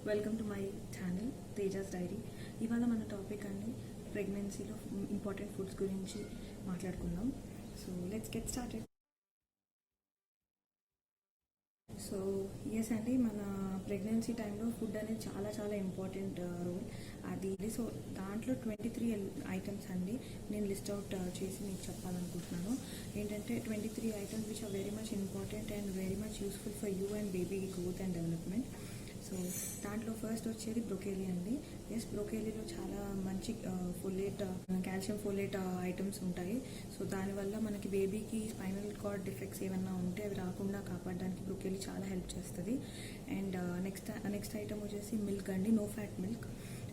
Welcome to my channel Teja's diary. ఇవాళ మన topic అండి ప్రెగ్నెన్సీలో ఇంపార్టెంట్ ఫుడ్స్ గురించి మాట్లాడుకుందాం. So let's get started. So yes అండి, మన ప్రెగ్నెన్సీ టైంలో ఫుడ్ అనేది చాలా చాలా ఇంపార్టెంట్ రోల్ అది. సో దాంట్లో 23 ఐటమ్స్ అండి నేను లిస్ట్ అవుట్ చేసి మీకు చెప్పాలనుకుంటున్నాను. ఏంటంటే 23 items which are very much important and very much useful for you and baby growth and development. So దాంట్లో ఫస్ట్ వచ్చేది బ్రోకేలీ అండి. ఎస్, బ్రోకేలీలో చాలా మంచి ఫోలేట్, కాల్షియం ఫోలేట్ ఐటమ్స్ ఉంటాయి. సో దానివల్ల మనకి బేబీకి స్పైనల్ కార్డ్ డిఫెక్ట్స్ ఏమన్నా ఉంటే అవి రాకుండా కాపాడడానికి బ్రోకేలీ చాలా హెల్ప్ చేస్తుంది. అండ్ నెక్స్ట్ ఐటమ్ వచ్చేసి మిల్క్ అండి, నో ఫ్యాట్ మిల్క్.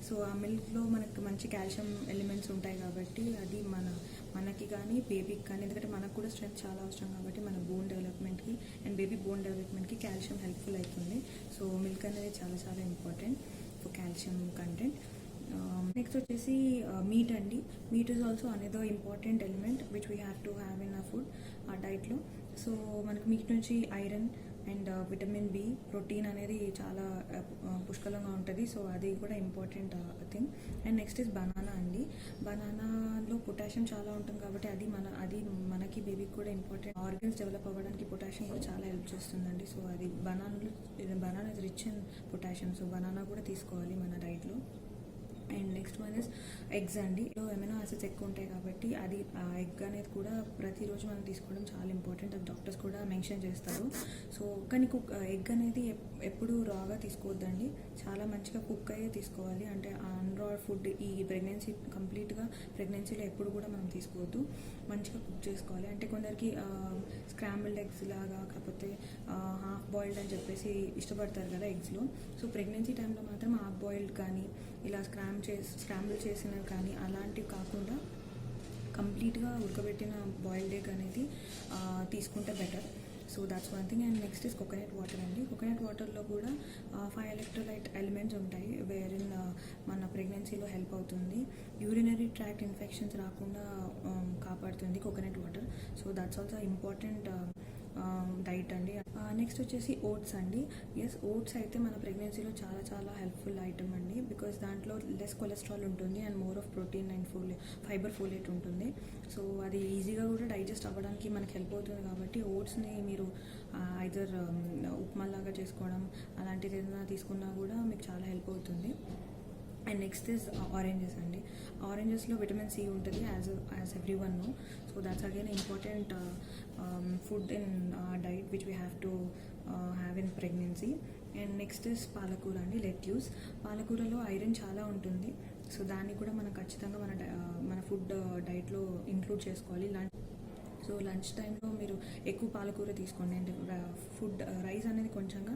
సో ఆ మిల్క్లో మనకు మంచి కాల్షియం ఎలిమెంట్స్ ఉంటాయి కాబట్టి అది మనకి కానీ బేబీకి కానీ, ఎందుకంటే మనకు కూడా స్ట్రెంత్ చాలా అవసరం కాబట్టి మన బోన్ డెవలప్మెంట్కి అండ్ బేబీ బోన్ డెవలప్మెంట్కి కాల్షియం హెల్ప్ఫుల్ అవుతుంది. సో మిల్క్ అనేది చాలా చాలా important for calcium content. Next వచ్చేసి మీట్ అండి. Meat is also another important element which we have to have in a food, a డైట్లో. సో మనకు మీట్ నుంచి iron and vitamin B, protein అనేది చాలా పుష్కలంగా ఉంటుంది. సో అది కూడా important thing. And next is banana అండి. బనానాలో పొటాషియం చాలా ఉంటుంది కాబట్టి అది మనకి బేబీకి కూడా ఇంపార్టెంట్. ఆర్గన్స్ డెవలప్ అవ్వడానికి పొటాషియం కూడా చాలా హెల్ప్ చేస్తుందండి. సో అది banana is rich in potassium. So banana కూడా తీసుకోవాలి మన డైట్లో. And next one is eggs అండి. ఎమినో యాసిడ్స్ ఎక్కువ ఉంటాయి కాబట్టి అది ఆ ఎగ్ అనేది కూడా ప్రతిరోజు మనం తీసుకోవడం చాలా ఇంపార్టెంట్. అది డాక్టర్స్ కూడా మెన్షన్ చేస్తారు. సో కానీ ఎగ్ అనేది ఎప్పుడు రాగా తీసుకోవద్దండి, చాలా మంచిగా కుక్ అయ్యే తీసుకోవాలి. అంటే అన్రా ఫుడ్ ఈ కంప్లీట్గా ప్రెగ్నెన్సీలో ఎప్పుడు కూడా మనం తీసుకోవద్దు, మంచిగా కుక్ చేసుకోవాలి. అంటే కొందరికి స్క్రాంబుల్డ్ ఎగ్స్ లాగా కాకపోతే హాఫ్ బాయిల్డ్ అని చెప్పేసి ఇష్టపడతారు కదా ఎగ్స్లో. సో ప్రెగ్నెన్సీ టైంలో మాత్రం హాఫ్ బాయిల్డ్ కానీ ఇలా స్క్రాంబుల్ చేసినవి కానీ అలాంటివి కాకుండా కంప్లీట్గా ఉడకబెట్టిన బాయిల్డ్ ఎగ్ అనేది తీసుకుంటే better. So that's one thing. And next is coconut water అండి. కోకోనట్ వాటర్లో కూడా 5 ఎలక్ట్రోలైట్ ఎలిమెంట్స్ ఉంటాయి వేరిన్ మన ప్రెగ్నెన్సీలో హెల్ప్ అవుతుంది. యూరినరీ ట్రాక్ట్ ఇన్ఫెక్షన్స్ రాకుండా కాపాడుతుంది coconut water. So that's also important diet అండి. నెక్స్ట్ వచ్చేసి ఓట్స్ అండి. ఎస్, ఓట్స్ అయితే మన ప్రెగ్నెన్సీలో చాలా చాలా హెల్ప్ఫుల్ ఐటమ్ అండి. బికాస్ దాంట్లో లెస్ కొలెస్ట్రాల్ ఉంటుంది and more of protein and fibre folate ఉంటుంది. సో అది ఈజీగా కూడా డైజెస్ట్ అవ్వడానికి మనకి హెల్ప్ అవుతుంది కాబట్టి ఓట్స్ని మీరు ఐదర్ ఉప్మా లాగా చేసుకోవడం అలాంటిది ఏదైనా తీసుకున్నా కూడా మీకు చాలా హెల్ప్ అవుతుంది. అండ్ నెక్స్ట్ ఇస్ ఆరెంజెస్ అండి. ఆరెంజెస్లో విటమిన్ సి ఉంటుంది as everyone know. So that's again important food in diet which we have to have in pregnancy. And next is పాలకూర అండి, లెట్యూస్. పాలకూరలో ఐరన్ చాలా ఉంటుంది. సో దాన్ని కూడా మనం ఖచ్చితంగా మన ఫుడ్ డైట్లో ఇంక్లూడ్ చేసుకోవాలి. సో లంచ్ టైంలో మీరు ఎక్కువ పాలకూర తీసుకోండి. అంటే ఫుడ్ రైస్ అనేది కొంచెంగా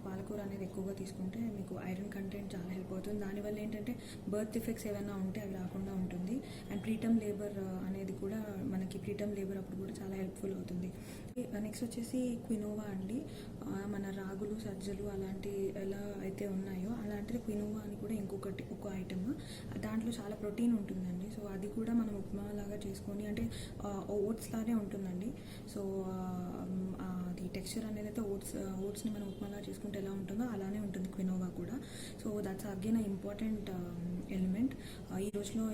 పాలకూర అనేది ఎక్కువగా తీసుకుంటే మీకు ఐరన్ కంటెంట్ చాలా హెల్ప్ అవుతుంది. దానివల్ల ఏంటంటే బర్త్ ఎఫెక్ట్స్ ఏమైనా ఉంటే అవి రాకుండా ఉంటుంది. అండ్ ప్రీటర్మ్ లేబర్ అనేది కూడా మనకి ప్రీటర్మ్ లేబర్ అప్పుడు కూడా చాలా హెల్ప్ఫుల్ అవుతుంది. నెక్స్ట్ వచ్చేసి క్వినోవా అండి. మన రాగులు, సజ్జలు అలాంటి ఎలా అయితే ఉన్నాయో అలాంటిది క్వినోవా అని కూడా ఒక ఐటమ్. దాంట్లో చాలా ప్రోటీన్ ఉంటుందండి. సో అది కూడా మనం ఉప్మా లాగా చేసుకొని, అంటే ఓట్స్ లాగే ఉంటుందండి. సో అది టెక్స్చర్ అనేది అయితే ఓట్స్ని మనం ఉప్మాలా చేసుకుంటే ఎలా ఉంటుందో అలానే ఉంటుంది క్వినోవా కూడా. So that's again important element. ఈ రోజులో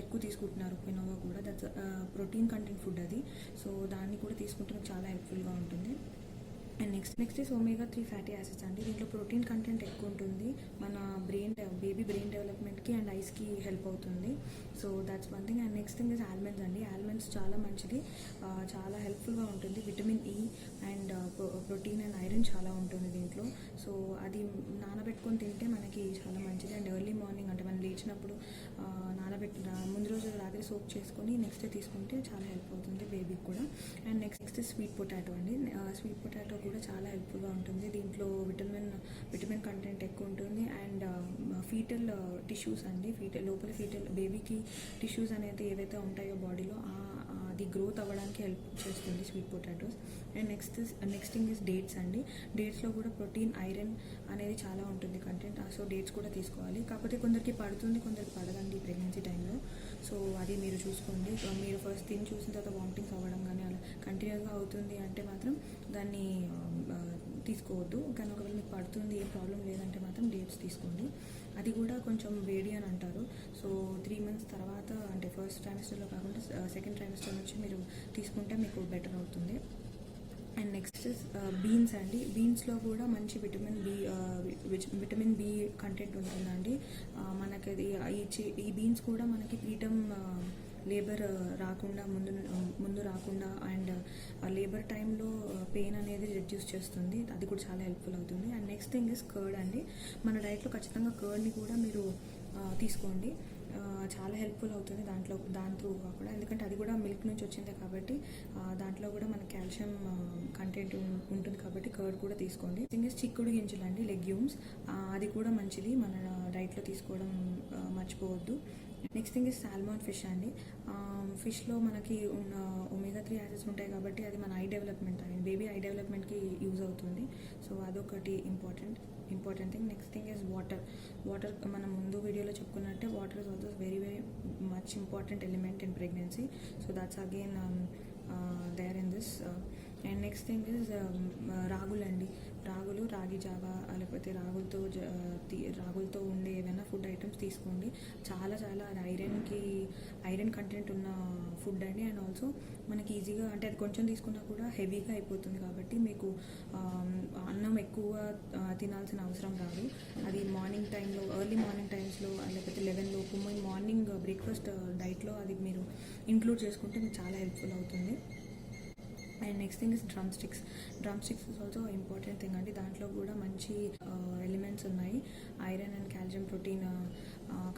ఎక్కువ తీసుకుంటున్నారు క్వినోవా కూడా. దట్స్ ప్రోటీన్ కంటెంట్ ఫుడ్ అది. సో దాన్ని కూడా తీసుకుంటే చాలా హెల్ప్ఫుల్గా ఉంటుంది. And next is omega 3 fatty acids అండి. దీంట్లో ప్రోటీన్ కంటెంట్ ఎక్కువ ఉంటుంది. మన బేబీ బ్రెయిన్ డెవలప్మెంట్కి అండ్ ఐస్కి హెల్ప్ అవుతుంది. So that's one thing. And next thing is almonds అండి. ఆల్మండ్స్ చాలా మంచిది, చాలా హెల్ప్ఫుల్గా ఉంటుంది. Vitamin E and protein and iron చాలా ఉంటుంది దీంట్లో. సో అది నానబెట్టుకొని తింటే మనకి చాలా మంచిది. అండ్ ఎర్లీ మార్నింగ్ అంటే మనం లేచినప్పుడు ముందు రోజు రాత్రి సోప్ చేసుకొని నెక్స్ట్ డే తీసుకుంటే చాలా హెల్ప్ అవుతుంది బేబీకి కూడా. అండ్ నెక్స్ట్ స్వీట్ పొటాటో అండి. స్వీట్ పొటాటో కూడా చాలా హెల్ప్ఫుల్గా ఉంటుంది. దీంట్లో విటమిన్ కంటెంట్ ఎక్కువ ఉంటుంది. అండ్ ఫీటల్ టిష్యూస్ అండి, లోపల బేబీకి టిష్యూస్ అనేది ఏవైతే ఉంటాయో బాడీలో అది గ్రోత్ అవ్వడానికి హెల్ప్ చేస్తుంది sweet potatoes. And next thing is dates అండి. డేట్స్లో కూడా ప్రోటీన్, ఐరన్ అనేది చాలా ఉంటుంది కంటెంట్. సో డేట్స్ కూడా తీసుకోవాలి. కాకపోతే కొందరికి పడుతుంది, కొందరికి పడదండి ప్రెగ్నెన్సీ టైంలో. సో అది మీరు చూసుకోండి. మీరు ఫస్ట్ చూసిన తర్వాత వామిటింగ్స్ అవ్వడం కానీ అలా కంటిన్యూస్గా అవుతుంది అంటే మాత్రం దాన్ని తీసుకోవద్దు. కానీ ఒకవేళ మీకు పడుతుంది, ఏ ప్రాబ్లం లేదంటే మాత్రం డేట్స్ తీసుకోండి. అది కూడా కొంచెం వేడి అని అంటారు. సో 3 months తర్వాత, అంటే ఫస్ట్ ట్రైమిస్టర్లో కాకుండా సెకండ్ ట్రైమిస్టర్ నుంచి మీరు తీసుకుంటే మీకు బెటర్ అవుతుంది. అండ్ నెక్స్ట్ బీన్స్ అండి. బీన్స్లో కూడా మంచి విటమిన్ బి కంటెంట్ ఉంటుందండి. మనకి అది ఈ బీన్స్ కూడా మనకి ప్రీటర్మ్ లేబర్ రాకుండా ముందు రాకుండా అండ్ లేబర్ టైంలో పెయిన్ అనేది రెడ్యూస్ చేస్తుంది. అది కూడా చాలా హెల్ప్ఫుల్ అవుతుంది. And next thing is curd అండి. మన డైట్లో ఖచ్చితంగా కర్డ్ని కూడా మీరు తీసుకోండి. చాలా హెల్ప్ఫుల్ అవుతుంది దాని త్రూ కూడా, ఎందుకంటే అది కూడా మిల్క్ నుంచి వచ్చిందే కాబట్టి దాంట్లో కూడా మన కాల్షియం కంటెంట్ ఉంటుంది కాబట్టి కర్డ్ కూడా తీసుకోండి. థింగ్ ఇస్ చిక్కుడు గింజలు అండి, లెగ్యూమ్స్. అది కూడా మంచిది, మన డైట్లో తీసుకోవడం మర్చిపోవద్దు. Next thing is salmon fish అండి. ఫిష్లో మనకి omega-3 యాసిడ్స్ ఉంటాయి కాబట్టి అది మన eye development and baby eye డెవలప్మెంట్కి యూజ్ అవుతుంది. సో అదొకటి important thing. Next thing is water మనం ముందు వీడియోలో చెప్పుకున్నట్టే water is also very much important element in pregnancy. So that's again there in this. And next thing is రాగులండి. రాగి జావా లేకపోతే రాగులతో ఉండే ఏదైనా ఫుడ్ ఐటమ్స్ తీసుకోండి. చాలా అది ఐరన్ కంటెంట్ ఉన్న ఫుడ్ అండి. అండ్ ఆల్సో మనకి ఈజీగా, అంటే అది కొంచెం తీసుకున్నా కూడా హెవీగా అయిపోతుంది కాబట్టి మీకు అన్నం ఎక్కువ తినాల్సిన అవసరం రాదు. అది మార్నింగ్ టైంలో, ఎర్లీ మార్నింగ్ టైమ్స్లో లేకపోతే 11 లోపు మార్నింగ్ బ్రేక్ఫాస్ట్ డైట్లో అది మీరు ఇంక్లూడ్ చేసుకుంటే మీకు చాలా హెల్ప్ఫుల్ అవుతుంది. And next thing is drum sticks is also important thing అండి. దాంట్లో కూడా మంచి ఎలిమెంట్స్ ఉన్నాయి. Iron and calcium, protein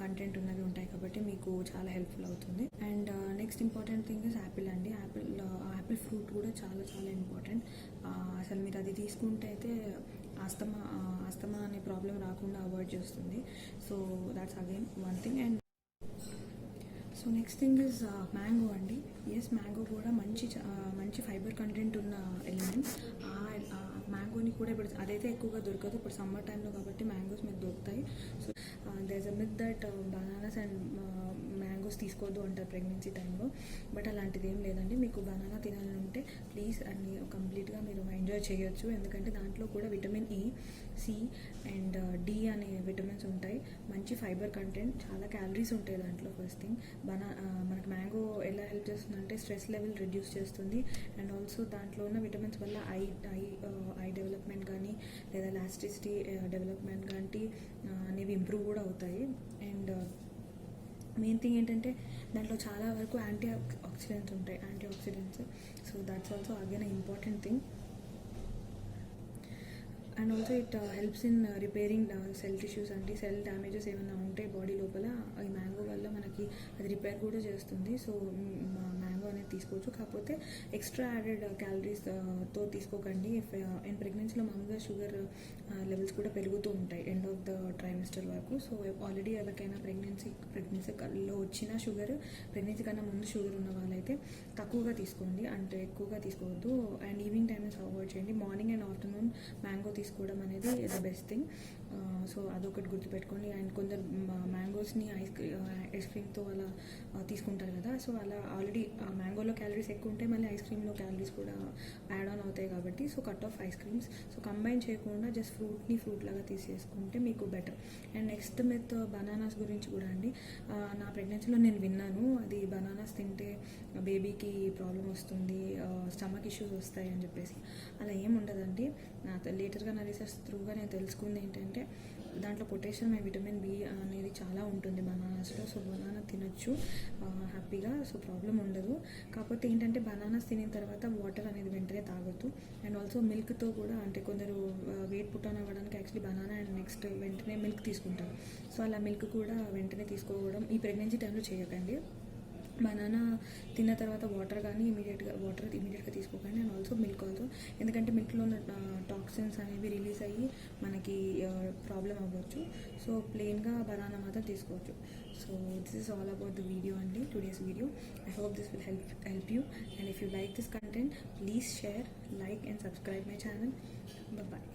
content ఉన్నవి ఉంటాయి కాబట్టి మీకు చాలా హెల్ప్ఫుల్ అవుతుంది. And next important thing is Apple అండి. యాపిల్ ఫ్రూట్ కూడా చాలా ఇంపార్టెంట్. అసలు మీరు అది తీసుకుంటే అయితే ఆస్తమా అనే ప్రాబ్లం రాకుండా అవాయిడ్ చేస్తుంది. So that's again one thing. And so next thing is mango అండి. మ్యాంగో కూడా మంచి ఫైబర్ కంటెంట్ ఉన్న ఎలిమెంట్. మ్యాంగోని కూడా ఇప్పుడు అదైతే ఎక్కువగా దొరకదు, ఇప్పుడు సమ్మర్ టైంలో కాబట్టి మ్యాంగోస్ మీకు దొరుకుతాయి. So there is a myth that bananas and mangoes తీసుకోవద్దు అంటారు ప్రెగ్నెన్సీ టైంలో, బట్ అలాంటిది ఏం లేదండి. మీకు బనానా తినాలని ఉంటే ప్లీజ్ అన్ని కంప్లీట్గా మీరు ఎంజాయ్ చేయొచ్చు, ఎందుకంటే దాంట్లో కూడా vitamin E, C and D అనే విటమిన్స్ ఉంటాయి. మంచి ఫైబర్ కంటెంట్, చాలా క్యాలరీస్ ఉంటాయి దాంట్లో. ఫస్ట్ థింగ్ మనకు మ్యాంగో ఎలా హెల్ప్ చేస్తుందంటే స్ట్రెస్ లెవెల్ రిడ్యూస్ చేస్తుంది. అండ్ ఆల్సో దాంట్లో ఉన్న విటమిన్స్ వల్ల ఐ డెవలప్మెంట్ కానీ లేదా ఎలాస్టిసిటీ డెవలప్మెంట్ కానీ అనేవి ఇంప్రూవ్ కూడా అవుతాయి. అండ్ మెయిన్ థింగ్ ఏంటంటే దాంట్లో చాలా వరకు antioxidants. So that's also again important thing. And also it helps in repairing cell tissues అండి. సెల్ డ్యామేజెస్ ఏమైనా ఉంటే బాడీ లోపల ఈ మ్యాంగో వల్ల మనకి అది రిపేర్ కూడా చేస్తుంది. సో మ్యాంగో అనేది తీసుకోవచ్చు, కాకపోతే ఎక్స్ట్రా యాడెడ్ క్యాలరీస్తో తీసుకోకండి. అండ్ ప్రెగ్నెన్సీలో మామూలుగా షుగర్ లెవెల్స్ కూడా పెరుగుతూ ఉంటాయి ఎండ్ ఆఫ్ ద ట్రైమిస్టర్ వరకు. సో ఆల్రెడీ ఎవరికైనా ప్రెగ్నెన్సీలో వచ్చిన షుగర్, ప్రెగ్నెన్సీ కన్నా ముందు షుగర్ ఉన్న వాళ్ళైతే తక్కువగా తీసుకోండి, అంటే ఎక్కువగా తీసుకోవద్దు. అండ్ ఈవినింగ్ టైమ్స్ అవాయిడ్ చేయండి. మార్నింగ్ అండ్ ఆఫ్టర్నూన్ మ్యాంగో తీసుకోవడం అనేది ద బెస్ట్ థింగ్. సో అదొకటి గుర్తుపెట్టుకోండి. అండ్ కొందరు మ్యాంగోస్ని ఐస్ క్రీమ్తో అలా తీసుకుంటారు కదా, సో అలా ఆల్రెడీ మ్యాంగోలో క్యాలరీస్ ఎక్కువ ఉంటాయి, మళ్ళీ ఐస్ క్రీమ్లో క్యాలరీస్ కూడా యాడ్ ఆన్ అవుతాయి కాబట్టి so cut off ice creams. So combine చేయకుండా జస్ట్ ఫ్రూట్ లాగా తీసేసుకుంటే మీకు better. And next myth bananas గురించి కూడా అండి. నా ప్రెగ్నెన్సీలో నేను విన్నాను, అది బనానాస్ తింటే బేబీకి ప్రాబ్లం వస్తుంది, స్టమక్ ఇష్యూస్ వస్తాయి అని చెప్పేసి. అలా ఏం ఉండదండి. లేటర్గా నా రీసెర్చ్ త్రూగా నేను తెలుసుకుంది ఏంటంటే దాంట్లో పొటాషియం అండ్ విటమిన్ B అనేది చాలా ఉంటుంది బనానాస్లో. సో బనానా తినొచ్చు హ్యాపీగా, సో ప్రాబ్లం ఉండదు. కాకపోతే ఏంటంటే బనానాస్ తినిన తర్వాత వాటర్ అనేది వెంటనే తాగొద్దు. అండ్ ఆల్సో మిల్క్తో కూడా, అంటే కొందరు వెయిట్ పుట్ ఆన్ అవ్వడానికి యాక్చువల్లీ బనానా అండ్ నెక్స్ట్ వెంటనే మిల్క్ తీసుకుంటారు. సో అలా మిల్క్ కూడా వెంటనే తీసుకోవడం ఈ ప్రెగ్నెన్సీ టైంలో చేయకండి. బనానా తిన్న తర్వాత వాటర్ ఇమీడియట్గా తీసుకోకండి. అండ్ ఆల్సో మిల్క్ ఎందుకంటే మిల్క్లో ఉన్న టాక్సిన్స్ అనేవి రిలీజ్ అయ్యి మనకి ప్రాబ్లం అవ్వచ్చు. సో ప్లెయిన్గా బనానా మాత్రం తీసుకోవచ్చు. So this is all about the video అండి, today's video. I hope this will help you, and if you like this content, please share, like and subscribe my channel. Bye bye.